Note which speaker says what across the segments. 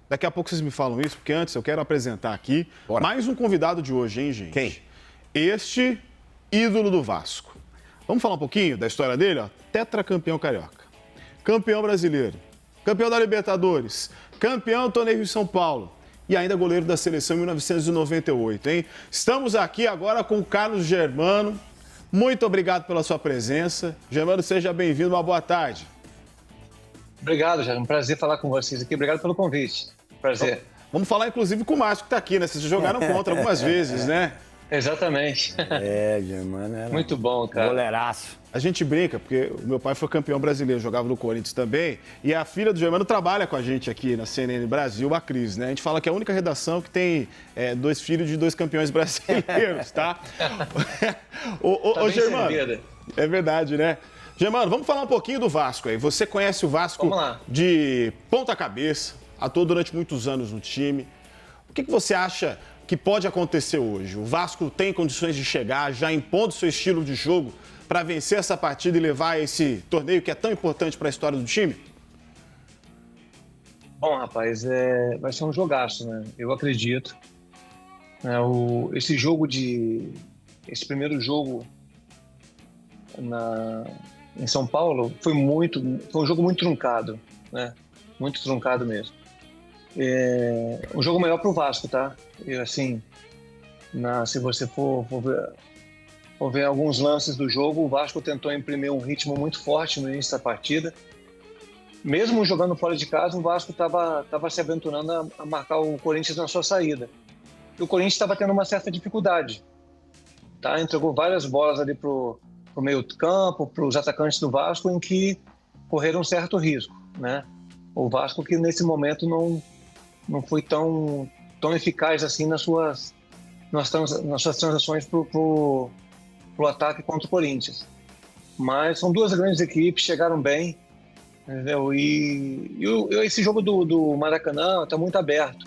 Speaker 1: Daqui a pouco vocês me falam isso, porque antes eu quero apresentar aqui mais um convidado de hoje, hein, gente?
Speaker 2: Quem?
Speaker 1: Este ídolo do Vasco. Vamos falar um pouquinho da história dele, ó? Tetracampeão carioca, campeão brasileiro, campeão da Libertadores, campeão do torneio de São Paulo e ainda goleiro da seleção em 1998, hein? Estamos aqui agora com o Carlos Germano. Muito obrigado pela sua presença. Germano, seja bem-vindo, uma boa tarde.
Speaker 3: Obrigado, Jair. Um prazer falar com vocês aqui. Obrigado pelo convite. Prazer.
Speaker 1: Vamos falar, inclusive, com o Márcio, que está aqui, né? Vocês jogaram contra algumas vezes, né?
Speaker 3: Exatamente.
Speaker 2: Germano era
Speaker 3: muito bom, cara.
Speaker 2: goleiraço.
Speaker 1: A gente brinca, porque o meu pai foi campeão brasileiro, jogava no Corinthians também, e a filha do Germano trabalha com a gente aqui na CNN Brasil, a Cris, né? A gente fala que é a única redação que tem dois filhos de dois campeões brasileiros, tá? Ô, Germano,
Speaker 3: servida.
Speaker 1: é verdade, né? Germano, vamos falar um pouquinho do Vasco aí. Você conhece o Vasco de ponta cabeça, atuou durante muitos anos no time. O que você acha que pode acontecer hoje? O Vasco tem condições de chegar, já impondo seu estilo de jogo para vencer essa partida e levar esse torneio que é tão importante para a história do time?
Speaker 3: Bom, rapaz, vai ser um jogaço, né? Eu acredito. Esse primeiro jogo em São Paulo foi um jogo muito truncado, né? Muito truncado mesmo. Um jogo melhor para o Vasco, tá? Assim, se você for ver alguns lances do jogo, o Vasco tentou imprimir um ritmo muito forte no início da partida. Mesmo jogando fora de casa, o Vasco estava se aventurando a marcar o Corinthians na sua saída. E o Corinthians estava tendo uma certa dificuldade, tá? Entregou várias bolas ali pro meio do campo, para os atacantes do Vasco, em que correram um certo risco, né? O Vasco que nesse momento não foi tão eficaz assim nas suas transações pro ataque contra o Corinthians. Mas são duas grandes equipes, chegaram bem, entendeu? E esse jogo do Maracanã está muito aberto,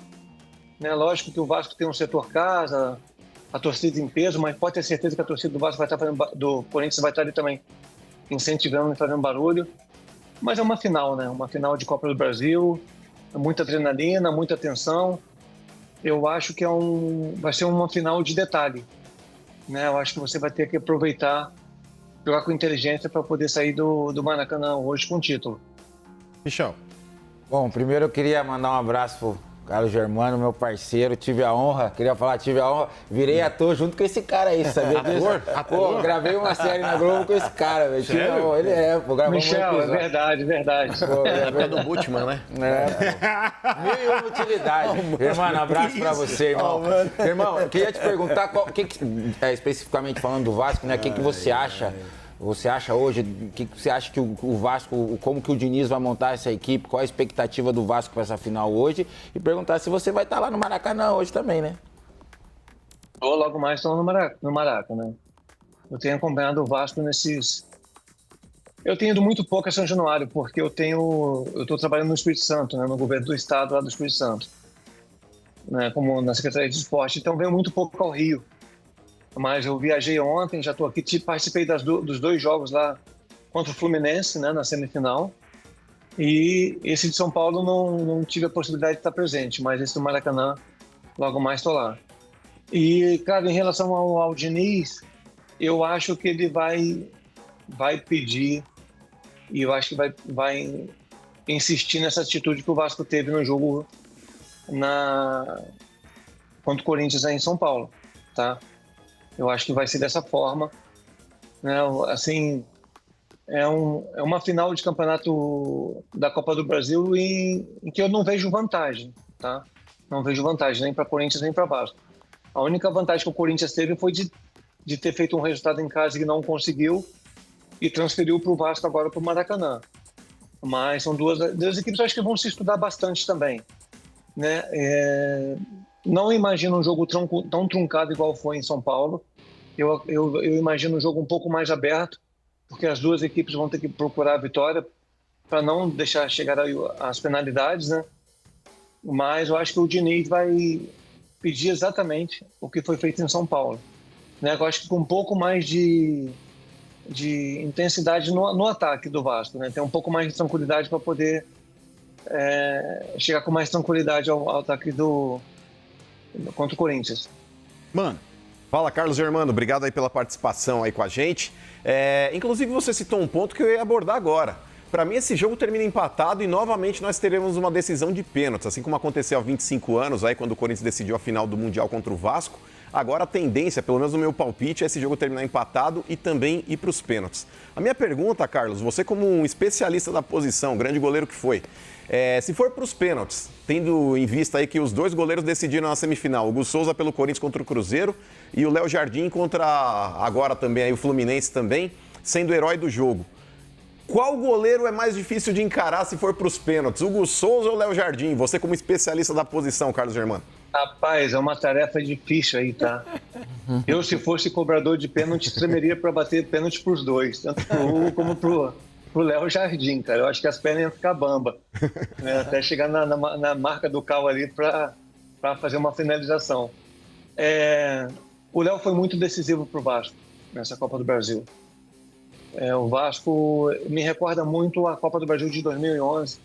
Speaker 3: né? Lógico que o Vasco tem um setor casa, a torcida em peso, mas pode ter certeza que a torcida do Vasco do Corinthians vai estar ali também incentivando e fazendo barulho. Mas é uma final, né? Uma final de Copa do Brasil, muita adrenalina, muita tensão. Eu acho que vai ser uma final de detalhe, né? Eu acho que você vai ter que aproveitar, jogar com inteligência para poder sair do Maracanã hoje com o título.
Speaker 1: Michel.
Speaker 4: Bom, primeiro eu queria mandar um abraço pro Carlos Germano, meu parceiro, tive a honra, virei ator junto com esse cara aí, sabia? Ator? Gravei uma série na Globo com esse cara, velho.
Speaker 3: Michel, é verdade.
Speaker 2: É do Butman, né?
Speaker 4: Mil e uma utilidade. Irmão, abraço pra você, irmão. Irmão, eu queria te perguntar, especificamente falando do Vasco, né? O que você acha? Você acha hoje, o que você acha que o Vasco, como que o Diniz vai montar essa equipe, qual a expectativa do Vasco para essa final hoje? E perguntar se você vai estar lá no Maracanã hoje também, né?
Speaker 3: Logo mais estou no Maracanã. Eu tenho acompanhado o Vasco Eu tenho ido muito pouco a São Januário, porque eu estou trabalhando no Espírito Santo, né, no governo do estado lá do Espírito Santo, né, como na Secretaria de Esporte, então venho muito pouco ao Rio. Mas eu viajei ontem, já estou aqui, participei dos dois jogos lá contra o Fluminense, né, na semifinal. E esse de São Paulo não tive a possibilidade de estar presente, mas esse do Maracanã, logo mais estou lá. E, cara, em relação ao Diniz, eu acho que ele vai pedir, e eu acho que vai insistir nessa atitude que o Vasco teve no jogo contra o Corinthians aí em São Paulo, tá? Eu acho que vai ser dessa forma, né? Assim, é uma final de campeonato da Copa do Brasil em que eu não vejo vantagem, tá? Não vejo vantagem nem para Corinthians nem para Vasco. A única vantagem que o Corinthians teve foi de ter feito um resultado em casa que não conseguiu e transferiu para o Vasco agora para o Maracanã. Mas são duas equipes que eu acho que vão se estudar bastante também, né? Não imagino um jogo tão truncado igual foi em São Paulo. Eu imagino um jogo um pouco mais aberto, porque as duas equipes vão ter que procurar a vitória para não deixar chegar às penalidades, né? Mas eu acho que o Diniz vai pedir exatamente o que foi feito em São Paulo, né? Eu acho que com um pouco mais de intensidade no ataque do Vasco, né? Ter um pouco mais de tranquilidade para poder chegar com mais tranquilidade ao ataque contra o Corinthians.
Speaker 1: Mano.
Speaker 5: Fala, Carlos Germano, obrigado aí pela participação aí com a gente. Inclusive, você citou um ponto que eu ia abordar agora. Para mim, esse jogo termina empatado e novamente nós teremos uma decisão de pênaltis, assim como aconteceu há 25 anos, aí, quando o Corinthians decidiu a final do Mundial contra o Vasco. Agora a tendência, pelo menos no meu palpite, é esse jogo terminar empatado e também ir para os pênaltis. A minha pergunta, Carlos, você como um especialista da posição, grande goleiro que foi, se for para os pênaltis, tendo em vista aí que os dois goleiros decidiram na semifinal, o Gus Souza pelo Corinthians contra o Cruzeiro e o Léo Jardim contra agora também aí o Fluminense também, sendo o herói do jogo. Qual goleiro é mais difícil de encarar se for para os pênaltis? O Gus Souza ou o Léo Jardim? Você como especialista da posição, Carlos Germano.
Speaker 3: Rapaz, é uma tarefa difícil aí, tá? Eu, se fosse cobrador de pênalti, tremeria para bater pênalti para os dois, tanto pro Hugo como pro Léo Jardim, cara. Eu acho que as pernas iam ficar bamba, né? Até chegar na marca do Cal ali para fazer uma finalização. O Léo foi muito decisivo pro Vasco nessa Copa do Brasil. O Vasco me recorda muito a Copa do Brasil de 2011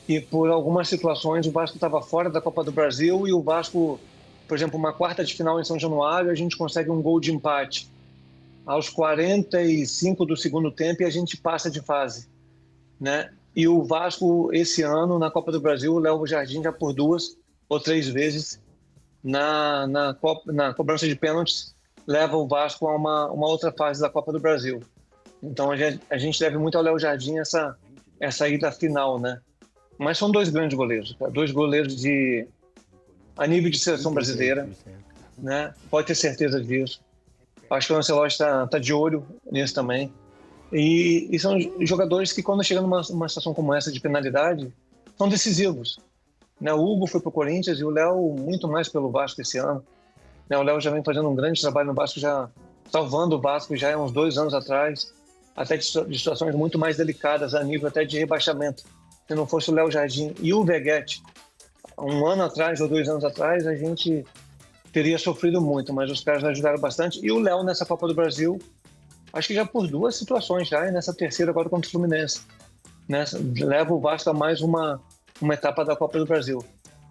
Speaker 3: e por algumas situações o Vasco estava fora da Copa do Brasil e o Vasco, por exemplo, uma quarta de final em São Januário, a gente consegue um gol de empate aos 45 do segundo tempo e a gente passa de fase, né? E o Vasco esse ano na Copa do Brasil, o Léo Jardim já por 2 ou 3 vezes na cobrança de pênaltis leva o Vasco a uma outra fase da Copa do Brasil. Então a gente deve muito ao Léo Jardim essa ida final, né? Mas são 2 grandes goleiros, tá? 2 goleiros a nível de seleção brasileira, né? Pode ter certeza disso. Acho que o Ancelotti tá de olho nisso também. E são jogadores que quando chegam numa situação como essa de penalidade, são decisivos. Né? O Hugo foi para o Corinthians e o Léo muito mais pelo Vasco esse ano. Né? O Léo já vem fazendo um grande trabalho no Vasco, já salvando o Vasco já há uns 2 anos atrás, até de situações muito mais delicadas, a nível até de rebaixamento. Se não fosse o Léo Jardim e o Veguete, 1 ano atrás ou 2 anos atrás, a gente teria sofrido muito, mas os caras ajudaram bastante. E o Léo, nessa Copa do Brasil, acho que já por 2 situações, já, e nessa terceira agora contra o Fluminense. Leva o Vasco a mais uma etapa da Copa do Brasil.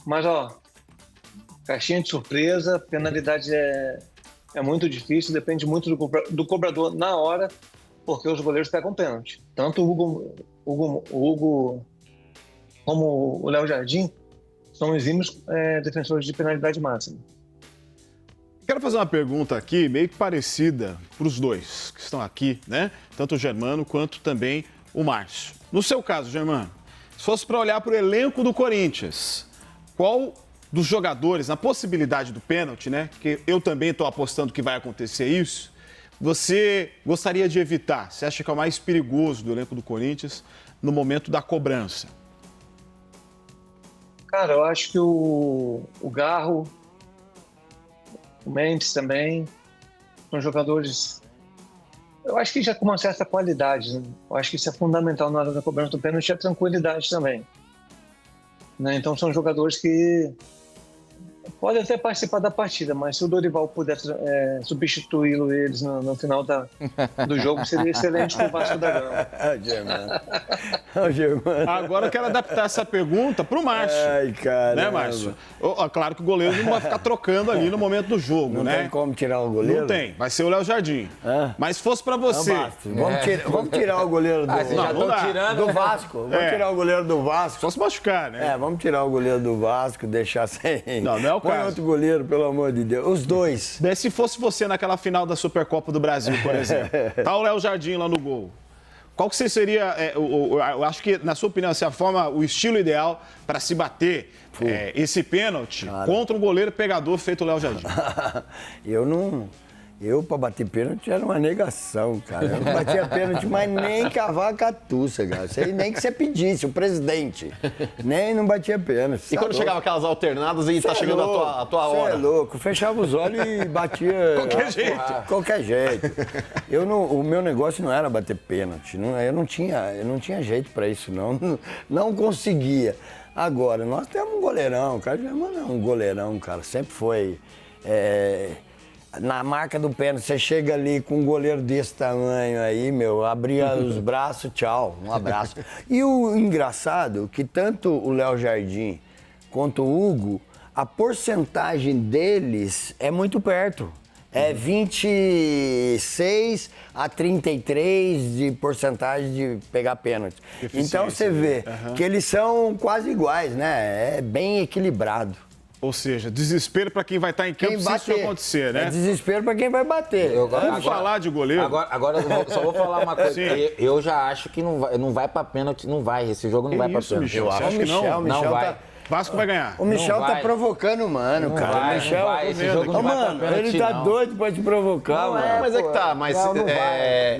Speaker 3: Mas, caixinha de surpresa, penalidade é muito difícil, depende muito do cobrador na hora, porque os goleiros pegam pênalti. Tanto o Hugo como o Léo Jardim são exímios defensores de penalidade máxima.
Speaker 1: Quero fazer uma pergunta aqui, meio que parecida para os dois que estão aqui, né? Tanto o Germano quanto também o Márcio. No seu caso, Germano, se fosse para olhar para o elenco do Corinthians, qual dos jogadores, na possibilidade do pênalti, né? Que eu também estou apostando que vai acontecer isso, você gostaria de evitar? Você acha que é o mais perigoso do elenco do Corinthians no momento da cobrança?
Speaker 3: Cara, eu acho que o Garro, o Mendes também, são jogadores, eu acho que já com uma certa qualidade, né? Eu acho que isso é fundamental na hora da cobrança do pênalti, a tranquilidade também. Né? Então são jogadores que podem até participar da partida, mas se o Dorival puder substituí-lo eles no final do jogo, seria excelente para o Vasco da Gama.
Speaker 1: Agora eu quero adaptar essa pergunta para o Márcio.
Speaker 2: Ai, cara.
Speaker 1: Né, Márcio? Claro que o goleiro não vai ficar trocando ali no momento do jogo,
Speaker 2: não
Speaker 1: né?
Speaker 2: Não tem como tirar o goleiro?
Speaker 1: Não tem, vai ser o Léo Jardim. Mas se fosse para você...
Speaker 2: Vamos tirar o goleiro do Vasco. Vamos tirar o goleiro do Vasco.
Speaker 1: Só se machucar, né?
Speaker 2: Vamos tirar o goleiro do Vasco, deixar sem...
Speaker 1: Não é o
Speaker 2: Põe
Speaker 1: caso.
Speaker 2: outro goleiro, pelo amor de Deus. Os dois.
Speaker 1: Daí, se fosse você naquela final da Supercopa do Brasil, por exemplo, tá o Léo Jardim lá no gol. Qual que seria, eu acho que, na sua opinião, o estilo ideal para se bater esse pênalti contra um goleiro pegador feito o Léo Jardim?
Speaker 2: Eu, para bater pênalti, era uma negação, cara. Eu não batia pênalti, mas nem cavar a catuça, cara. Nem que você pedisse, o presidente. Nem não batia pênalti.
Speaker 5: E quando chegava aquelas alternadas e tá chegando a tua hora?
Speaker 2: Você é louco. Fechava os olhos e batia... Qualquer jeito. O meu negócio não era bater pênalti. Eu não tinha jeito para isso, não. Não conseguia. Agora, nós temos um goleirão. O cara já é um goleirão, cara. Sempre foi... na marca do pênalti, você chega ali com um goleiro desse tamanho aí, meu, abria os braços, tchau, um abraço. E o engraçado, que tanto o Léo Jardim quanto o Hugo, a porcentagem deles é muito perto. É 26 a 33 de porcentagem de pegar pênalti. Então você vê que eles são quase iguais, né? É bem equilibrado.
Speaker 1: Ou seja, desespero para quem vai estar em campo se isso acontecer, né?
Speaker 2: É desespero para quem vai bater.
Speaker 1: Vamos falar de goleiro?
Speaker 4: Agora eu só vou falar uma coisa. Eu já acho que não vai para pênalti, não vai. Esse jogo não vai para pênalti.
Speaker 1: Michel, acho que não.
Speaker 2: Michel
Speaker 4: não vai.
Speaker 2: tá...
Speaker 1: Vasco vai ganhar.
Speaker 2: O Michel tá provocando o mano, cara.
Speaker 4: Vai,
Speaker 2: o Michel,
Speaker 4: não vai. Esse jogo não vai pra
Speaker 2: mano,
Speaker 4: pênalti,
Speaker 2: ele tá
Speaker 4: não.
Speaker 2: doido pra te provocar, mano.
Speaker 5: Mas é que tá, mas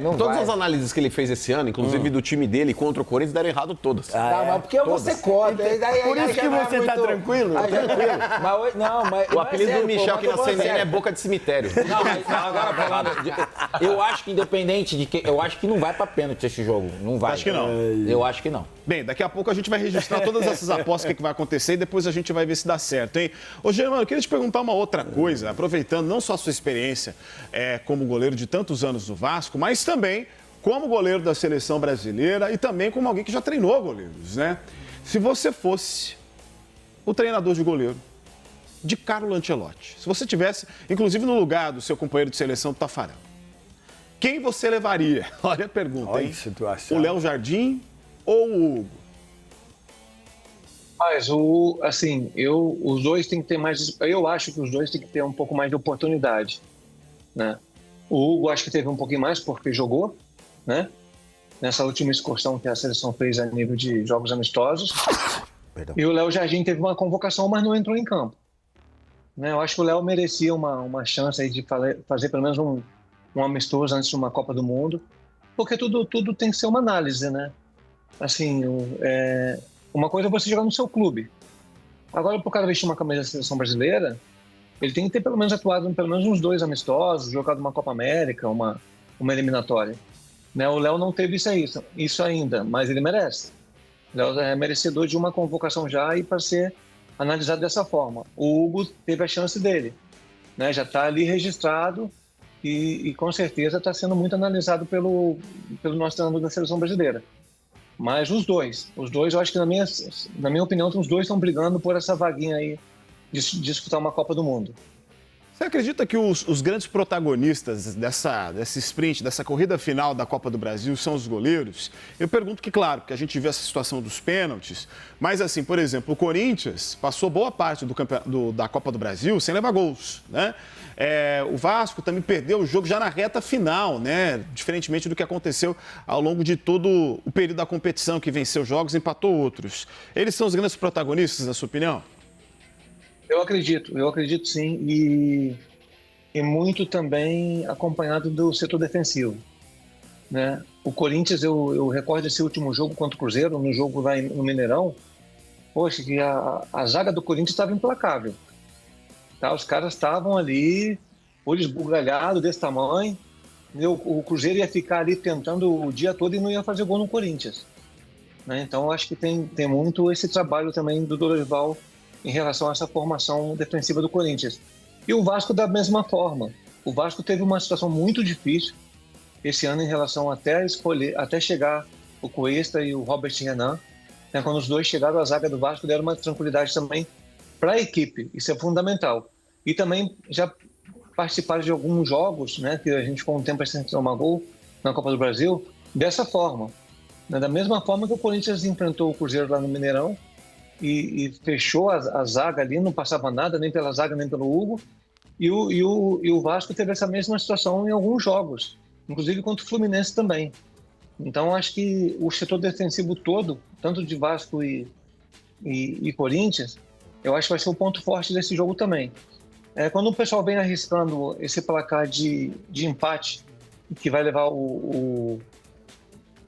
Speaker 4: não
Speaker 5: todas
Speaker 4: vai.
Speaker 5: as análises que ele fez esse ano, inclusive do time dele contra o Corinthians, deram errado todas.
Speaker 4: Tá, mas porque você conta.
Speaker 2: Por isso que você tá tranquilo?
Speaker 4: Tranquilo.
Speaker 5: O apelido do Michel aqui na CNN é boca de cemitério.
Speaker 4: Não, mas agora falando. Eu acho que independente de que. Eu acho que não vai pra pênalti esse jogo. Não vai.
Speaker 1: Acho que não.
Speaker 4: Eu acho que não.
Speaker 1: Bem, daqui a pouco a gente vai registrar todas essas apostas que vai acontecer e depois a gente vai ver se dá certo, hein? Ô, Germano, eu queria te perguntar uma outra coisa, aproveitando não só a sua experiência como goleiro de tantos anos do Vasco, mas também como goleiro da seleção brasileira e também como alguém que já treinou goleiros, né? Se você fosse o treinador de goleiro de Carlo Ancelotti, se você tivesse, inclusive no lugar do seu companheiro de seleção, Tafarel, quem você levaria? Olha a pergunta,
Speaker 2: Olha
Speaker 1: hein?
Speaker 2: que situação.
Speaker 1: O Léo Jardim ou o Hugo?
Speaker 3: Mas os dois têm que ter mais. Eu acho que os dois têm que ter um pouco mais de oportunidade, né? O Hugo acho que teve um pouquinho mais porque jogou, né? Nessa última excursão que a seleção fez a nível de jogos amistosos.
Speaker 4: Perdão.
Speaker 3: E o Léo Jardim teve uma convocação, mas não entrou em campo, né? Eu acho que o Léo merecia uma chance aí de fazer pelo menos um amistoso antes de uma Copa do Mundo, porque tudo tem que ser uma análise, né? Assim, uma coisa é você jogar no seu clube. Agora, para o cara vestir uma camisa da seleção brasileira, ele tem que ter pelo menos atuado em pelo menos uns 2 amistosos, jogado uma Copa América, uma eliminatória. Né? O Léo não teve isso ainda, mas ele merece. O Léo é merecedor de uma convocação já e para ser analisado dessa forma. O Hugo teve a chance dele, né? Já está ali registrado e com certeza está sendo muito analisado pelo nosso treinador da seleção brasileira. Mas os dois, eu acho que na minha opinião, os dois estão brigando por essa vaguinha aí de disputar uma Copa do Mundo.
Speaker 1: Você acredita que os grandes protagonistas desse sprint, dessa corrida final da Copa do Brasil são os goleiros? Eu pergunto que, claro, porque a gente viu essa situação dos pênaltis, mas assim, por exemplo, o Corinthians passou boa parte da Copa do Brasil sem levar gols, né? O Vasco também perdeu o jogo já na reta final, né? Diferentemente do que aconteceu ao longo de todo o período da competição, que venceu jogos e empatou outros. Eles são os grandes protagonistas, na sua opinião?
Speaker 3: Eu acredito sim, e muito também acompanhado do setor defensivo, né? O Corinthians, eu recordo esse último jogo contra o Cruzeiro, no jogo lá no Mineirão, poxa, que a zaga do Corinthians estava implacável, tá? Os caras estavam ali, olho esbugalhado desse tamanho, o Cruzeiro ia ficar ali tentando o dia todo e não ia fazer gol no Corinthians, né? Então, eu acho que tem muito esse trabalho também do Dorival em relação a essa formação defensiva do Corinthians. E o Vasco da mesma forma. O Vasco teve uma situação muito difícil esse ano em relação até chegar o Cuesta e o Robert Renan. Né? Quando os dois chegaram, a zaga do Vasco deram uma tranquilidade também para a equipe. Isso é fundamental. E também já participaram de alguns jogos, né, que a gente ficou um tempo sem tomar gol na Copa do Brasil, dessa forma. Né? Da mesma forma que o Corinthians enfrentou o Cruzeiro lá no Mineirão, e fechou a zaga ali, não passava nada, nem pela zaga, nem pelo Hugo. E o Vasco teve essa mesma situação em alguns jogos, inclusive contra o Fluminense também. Então, acho que o setor defensivo todo, tanto de Vasco e Corinthians, eu acho que vai ser o ponto forte desse jogo também. Quando o pessoal vem arriscando esse placar de empate, que vai levar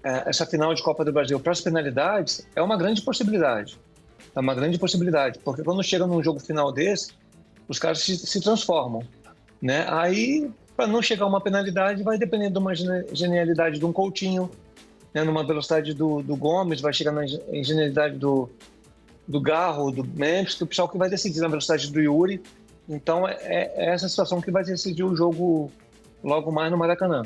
Speaker 3: essa final de Copa do Brasil para as penalidades, é uma grande possibilidade. É uma grande possibilidade, porque quando chega num jogo final desse, os caras se transformam, né? Aí, para não chegar a uma penalidade, vai depender de uma genialidade de um Coutinho, né? Numa velocidade do Gomes, vai chegar na genialidade do Garro, do Memphis, que é o pessoal que vai decidir na velocidade do Yuri, Então, é essa situação que vai decidir o jogo logo mais no Maracanã.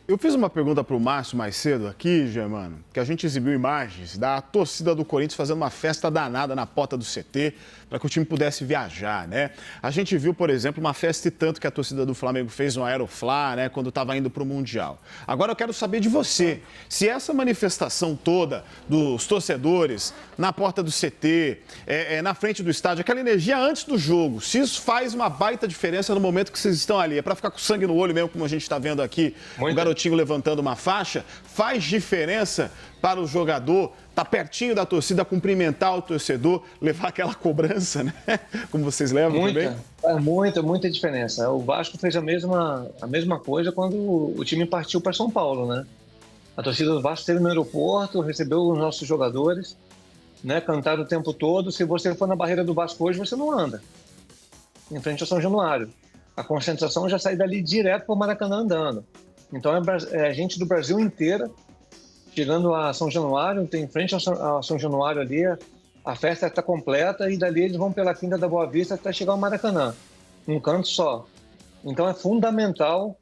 Speaker 1: Eu fiz uma pergunta para o Márcio mais cedo aqui, Germano, que a gente exibiu imagens da torcida do Corinthians fazendo uma festa danada na porta do CT para que o time pudesse viajar, né? A gente viu, por exemplo, uma festa e tanto que a torcida do Flamengo fez no Aeroflá, né, quando estava indo para o Mundial. Agora eu quero saber de você, se essa manifestação toda dos torcedores na porta do CT, na frente do estádio, aquela energia antes do jogo, se isso faz uma baita diferença no momento que vocês estão ali, é para ficar com sangue no olho mesmo, como a gente está vendo aqui, o garotinho levantando uma faixa, faz diferença para o jogador estar pertinho da torcida, cumprimentar o torcedor, levar aquela cobrança, né? Como vocês levam também?
Speaker 3: Muita diferença. O Vasco fez a mesma coisa quando o time partiu para São Paulo, né? A torcida do Vasco esteve no aeroporto, recebeu os nossos jogadores, né? Cantaram o tempo todo. Se você for na barreira do Vasco hoje, você não anda em frente ao São Januário. A concentração já sai dali direto para o Maracanã andando. Então é gente do Brasil inteira chegando a São Januário, tem em frente ao São Januário ali, a festa está completa e dali eles vão pela Quinta da Boa Vista até chegar ao Maracanã, um canto só. Então é fundamental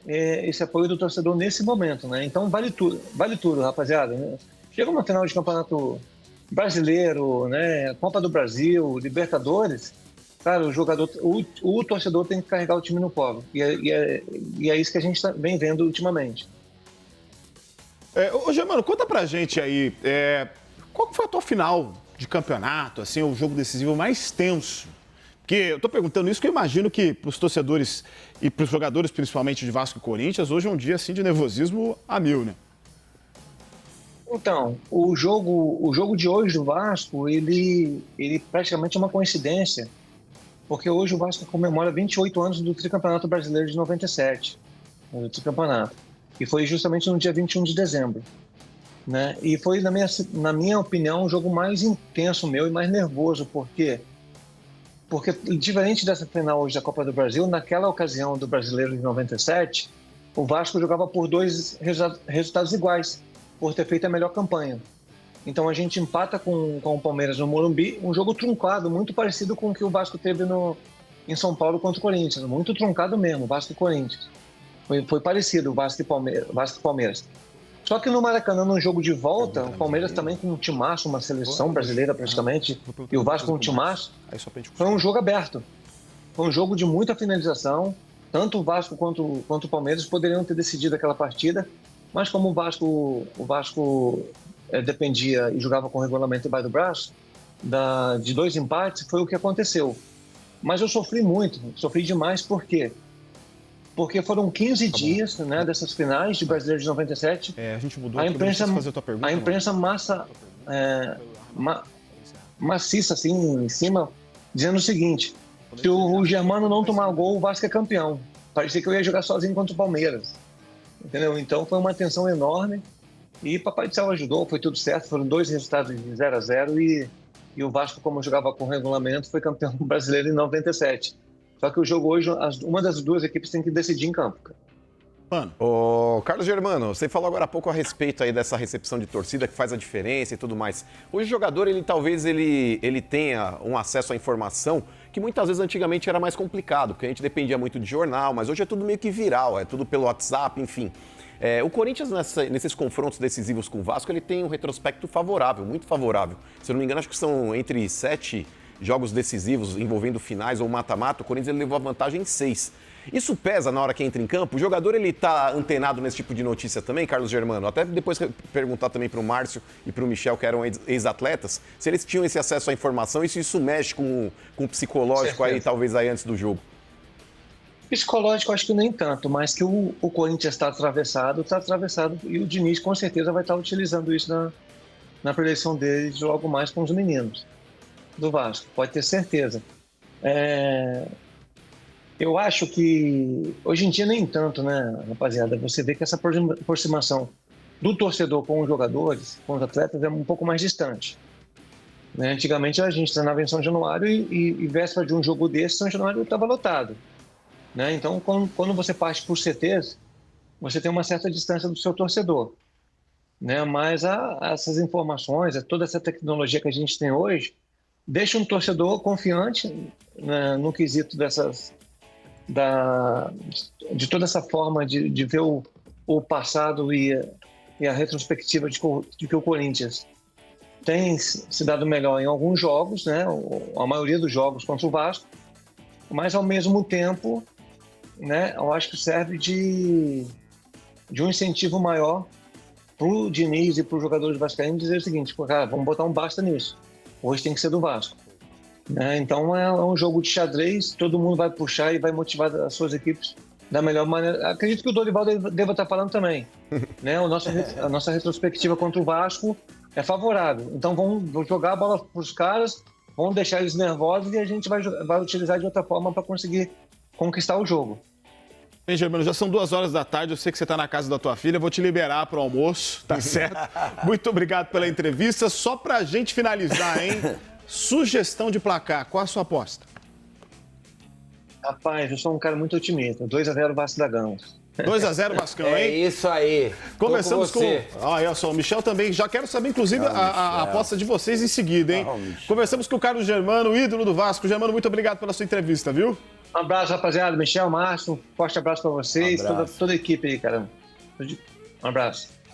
Speaker 3: esse apoio do torcedor nesse momento, né? Então vale tudo, rapaziada. Né? Chega uma final de campeonato brasileiro, né? Copa do Brasil, Libertadores, cara, o torcedor tem que carregar o time no colo. E é isso que a gente vem vendo ultimamente.
Speaker 1: Ô, Germano, conta pra gente aí, qual que foi a tua final de campeonato, assim, o jogo decisivo mais tenso? Porque eu tô perguntando isso porque eu imagino que pros torcedores e pros jogadores, principalmente de Vasco e Corinthians, hoje é um dia, assim, de nervosismo a mil, né?
Speaker 3: Então, o jogo de hoje do Vasco, ele praticamente é uma coincidência, porque hoje o Vasco comemora 28 anos do tricampeonato brasileiro de 97, do tricampeonato. E foi justamente no dia 21 de dezembro. Né? E foi, na minha opinião, o jogo mais intenso meu e mais nervoso. Por quê? Porque, diferente dessa final hoje da Copa do Brasil, naquela ocasião do Brasileiro de 97, o Vasco jogava por 2 resultados iguais, por ter feito a melhor campanha. Então a gente empata com o Palmeiras no Morumbi, um jogo truncado, muito parecido com o que o Vasco teve em São Paulo contra o Corinthians. Muito truncado mesmo, Vasco e Corinthians. Foi parecido o Vasco e Palmeiras. Só que no Maracanã, no jogo de volta, o Palmeiras também com um timaço, uma seleção brasileira praticamente, e o Vasco com um timaço, foi um jogo aberto. Foi um jogo de muita finalização. Tanto o Vasco quanto o Palmeiras poderiam ter decidido aquela partida, mas como o Vasco dependia e jogava com o regulamento embaixo do braço, de 2 empates, foi o que aconteceu. Mas eu sofri muito, sofri demais, por quê? Porque foram 15 dias, né, dessas finais de Brasileiro de 97.
Speaker 1: A gente mudou
Speaker 3: a imprensa,
Speaker 1: fazer a tua pergunta,
Speaker 3: a imprensa maciça, assim, em cima, dizendo o seguinte: se o Germano não tomar gol, o Vasco é campeão. Parecia que eu ia jogar sozinho contra o Palmeiras. Entendeu? Então foi uma tensão enorme. E Papai do Céu ajudou, foi tudo certo. Foram 2 resultados de 0-0 e o Vasco, como jogava com regulamento, foi campeão brasileiro em 97. Só que o jogo hoje, uma das 2 equipes tem que decidir em campo, cara.
Speaker 1: Mano.
Speaker 5: Ô, Carlos Germano, você falou agora há pouco a respeito aí dessa recepção de torcida que faz a diferença e tudo mais. Hoje o jogador, talvez ele tenha um acesso à informação que muitas vezes antigamente era mais complicado, porque a gente dependia muito de jornal, mas hoje é tudo meio que viral, é tudo pelo WhatsApp, enfim. O Corinthians, nesses confrontos decisivos com o Vasco, ele tem um retrospecto favorável, muito favorável. Se eu não me engano, acho que são entre 7 jogos decisivos envolvendo finais ou mata-mata, o Corinthians ele levou a vantagem em 6. Isso pesa na hora que entra em campo? O jogador ele tá antenado nesse tipo de notícia também, Carlos Germano? Até depois perguntar também para o Márcio e para o Michel, que eram ex-atletas, se eles tinham esse acesso à informação e se isso mexe com o psicológico aí, talvez aí antes do jogo.
Speaker 3: Psicológico, acho que nem tanto, mas que o Corinthians está atravessado e o Diniz com certeza vai estar utilizando isso na preleção dele logo mais com os meninos do Vasco, pode ter certeza. Eu acho que hoje em dia nem tanto, né, rapaziada? Você vê que essa aproximação do torcedor com os jogadores, com os atletas, é um pouco mais distante. Né? Antigamente a gente treinava em São Januário e véspera de um jogo desse, São Januário estava lotado. Né? Então, quando você parte por CTs, você tem uma certa distância do seu torcedor. Né? Mas essas informações, toda essa tecnologia que a gente tem hoje, deixa um torcedor confiante, né, no quesito de toda essa forma de ver o passado e a retrospectiva de que o Corinthians tem se dado melhor em alguns jogos, né, a maioria dos jogos contra o Vasco, mas ao mesmo tempo, né, eu acho que serve de um incentivo maior para o Diniz e para os jogadores vascaínos dizer o seguinte: cara, vamos botar um basta nisso, hoje tem que ser do Vasco. Né? Então é um jogo de xadrez, todo mundo vai puxar e vai motivar as suas equipes da melhor maneira. Acredito que o Dorival deva estar falando também. Né? A nossa retrospectiva contra o Vasco é favorável. Então vamos jogar a bola para os caras, vamos deixar eles nervosos e a gente vai utilizar de outra forma para conseguir conquistar o jogo.
Speaker 1: Bem, Germano, já são 2 horas da tarde, eu sei que você está na casa da tua filha, vou te liberar para o almoço, tá certo? Muito obrigado pela entrevista. Só para a gente finalizar, hein? Sugestão de placar, qual a sua aposta?
Speaker 3: Rapaz, eu sou um cara muito otimista. 2-0 Vasco da Gama.
Speaker 1: 2-0 Vascão, hein?
Speaker 4: É isso aí.
Speaker 1: Começamos com... Olha só, o Michel também. Já quero saber, inclusive, a aposta de vocês em seguida, hein? Começamos com o Carlos Germano, ídolo do Vasco. Germano, muito obrigado pela sua entrevista, viu?
Speaker 3: Um abraço, rapaziada. Michel, Márcio, forte abraço para vocês, toda a equipe aí, cara. Um abraço.